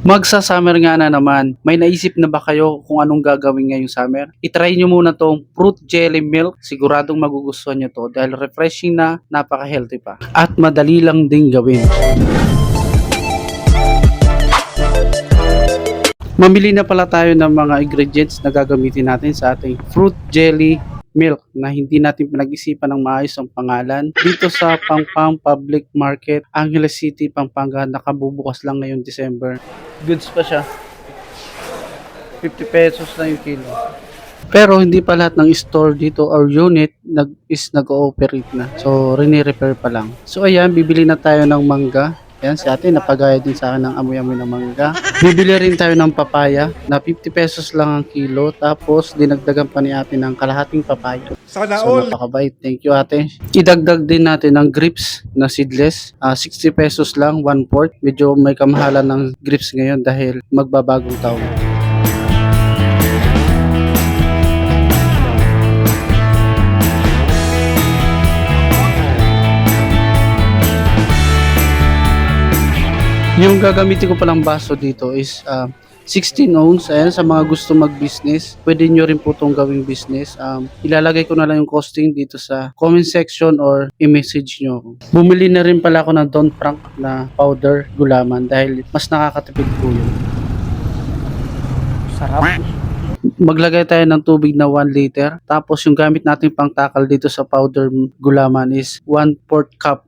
Magsa-summer nga na naman. May naisip na ba kayo kung anong gagawin ngayong summer? I-try nyo muna tong fruit jelly milk. Siguradong magugustuhan nyo to dahil refreshing na, napaka-healthy pa. At madali lang ding gawin. Mamili na pala tayo ng mga ingredients na gagamitin natin sa ating fruit jelly milk na hindi natin pinag-isipan ng maayos ang pangalan. Dito sa Pampang Public Market, Angeles City, Pampanga, nakabubukas lang ngayong December. Goods pa siya. 50 pesos na yung kilo. Pero hindi pa lahat ng store dito or unit nag-ooperate na. So, rini-repair pa lang. So, ayan, bibili na tayo ng mangga. Ayan, si ate, napagaya din sa akin ng amoy-amoy ng mangga. Bibili rin tayo ng papaya na 50 pesos lang ang kilo. Tapos, dinagdagan pa ni ate ng kalahating papaya. Sana So, all. napakabait. Thank you, ate. Idagdag din natin ng grapes na seedless. 60 pesos lang, 1/4. Medyo may kamahalan ng grapes ngayon dahil magbabagong taon. Yung gagamitin ko palang baso dito is 16 ounce. Ayan, sa mga gusto mag-business, pwede nyo rin po itong gawing business. Ilalagay ko na lang yung costing dito sa comment section or i-message nyo. Bumili na rin pala ako ng Don Frank na powder gulaman dahil mas nakakatipid po yun. Sarap. Maglagay tayo ng tubig na 1 liter. Tapos yung gamit natin pang takal dito sa powder gulaman is 1/4 cup.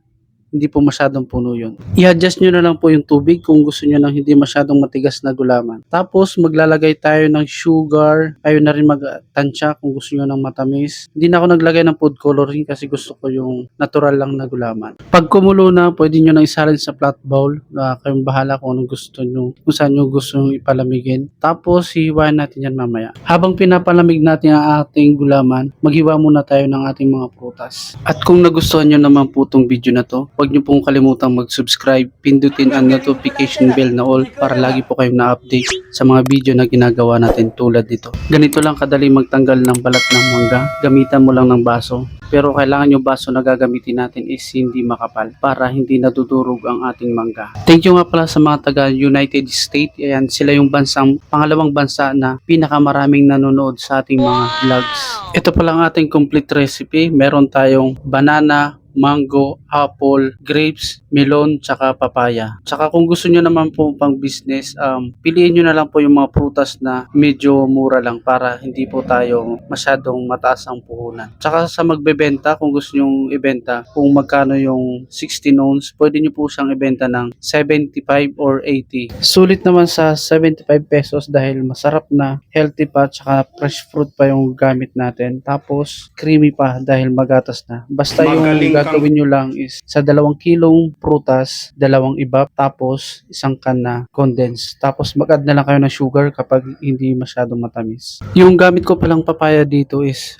Hindi po masyadong puno yun. I-adjust nyo na lang po yung tubig kung gusto nyo ng hindi masyadong matigas na gulaman. Tapos maglalagay tayo ng sugar. Ayun na rin magtansya kung gusto nyo ng matamis. Hindi na ako naglagay ng food coloring kasi gusto ko yung natural lang na gulaman. Pag kumulo na, pwede nyo nang isalin sa flat bowl. Kayong bahala kung anong gusto nyo, kung saan nyo gusto nyo ipalamigin. Tapos hihiwain natin yan mamaya. Habang pinapalamig natin ang ating gulaman, maghiwa muna tayo ng ating mga prutas. At kung nagustuhan nyo naman po itong video na to, huwag niyo pong kalimutang mag-subscribe, pindutin ang notification bell na all para lagi po kayong na-update sa mga video na ginagawa natin tulad dito. Ganito lang kadali magtanggal ng balat ng mangga, gamitan mo lang ng baso. Pero kailangan yung baso na gagamitin natin is hindi makapal para hindi nadudurog ang ating mangga. Thank you nga pala sa mga taga United States. Ayan, sila yung pangalawang bansa na pinakamaraming nanonood sa ating mga vlogs. Ito pala ang ating complete recipe. Meron tayong banana, mango, apple, grapes, melon, tsaka papaya. Tsaka kung gusto nyo naman po pang business, piliin nyo na lang po yung mga prutas na medyo mura lang para hindi po tayo masyadong mataas ang puhunan. Tsaka sa magbebenta, kung gusto nyo ibenta, kung magkano yung 16 ounce, pwede nyo po siyang ibenta ng 75 or 80. Sulit naman sa 75 pesos dahil masarap na, healthy pa, tsaka fresh fruit pa yung gamit natin. Tapos creamy pa dahil magatas na. Basta yung gagawin nyo lang is sa 2 kilong prutas, 2 ibap, tapos 1 can na condensed. Tapos mag-add na lang kayo ng sugar kapag hindi masyadong matamis. Yung gamit ko palang papaya dito is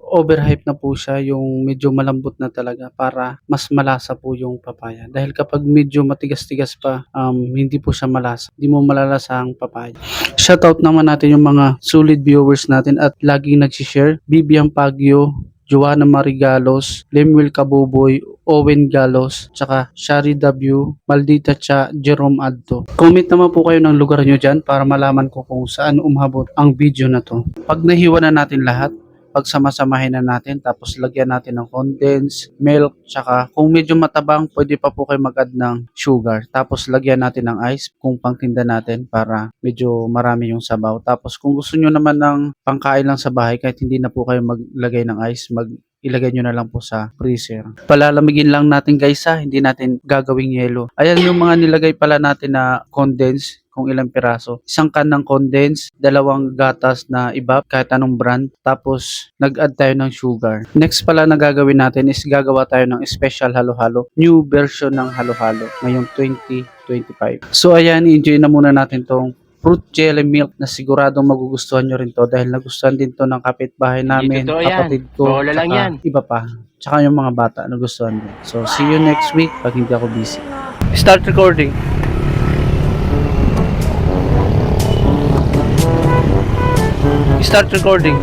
overhype na po siya, yung medyo malambot na talaga para mas malasa po yung papaya. Dahil kapag medyo matigas-tigas pa, hindi po siya malasa. Hindi mo malalasa ang papaya. Shoutout naman natin yung mga solid viewers natin at laging nagsishare. Bibiang Pagyo, Joanna Marigalos, Lemuel Kabuboy, Owen Galos, tsaka Shari W, Maldita Cha, Jerome Adto. Comment naman po kayo ng lugar nyo dyan para malaman ko kung saan umabot ang video na to. Pag nahiwa na natin lahat, pagsamasamahin na natin, tapos lagyan natin ng condensed milk, tsaka kung medyo matabang, pwede pa po kayo mag-add ng sugar. Tapos lagyan natin ng ice kung pangtinda natin para medyo marami yung sabaw. Tapos kung gusto nyo naman ng pangkain lang sa bahay, kahit hindi na po kayo maglagay ng ice, ilagay nyo na lang po sa freezer. Palalamigin lang natin guys ha, hindi natin gagawing yelo. Ayan yung mga nilagay pala natin na condensed, kung ilang piraso. 1 can ng condensed, 2 gatas na ibap, kahit anong brand. Tapos, nag-add tayo ng sugar. Next pala na gagawin natin is gagawa tayo ng special halo-halo. New version ng halo-halo ngayong 2025. So, ayan, enjoy na muna natin tong fruit jelly milk na siguradong magugustuhan nyo rin to dahil nagustuhan din to ng kapitbahay namin, kapatid ko, tsaka iba pa. Tsaka yung mga bata nagustuhan din. So, see you next week pag hindi ako busy. Start recording. Start recording.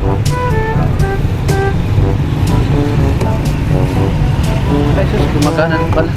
Ay, sus, gumagana rin pala.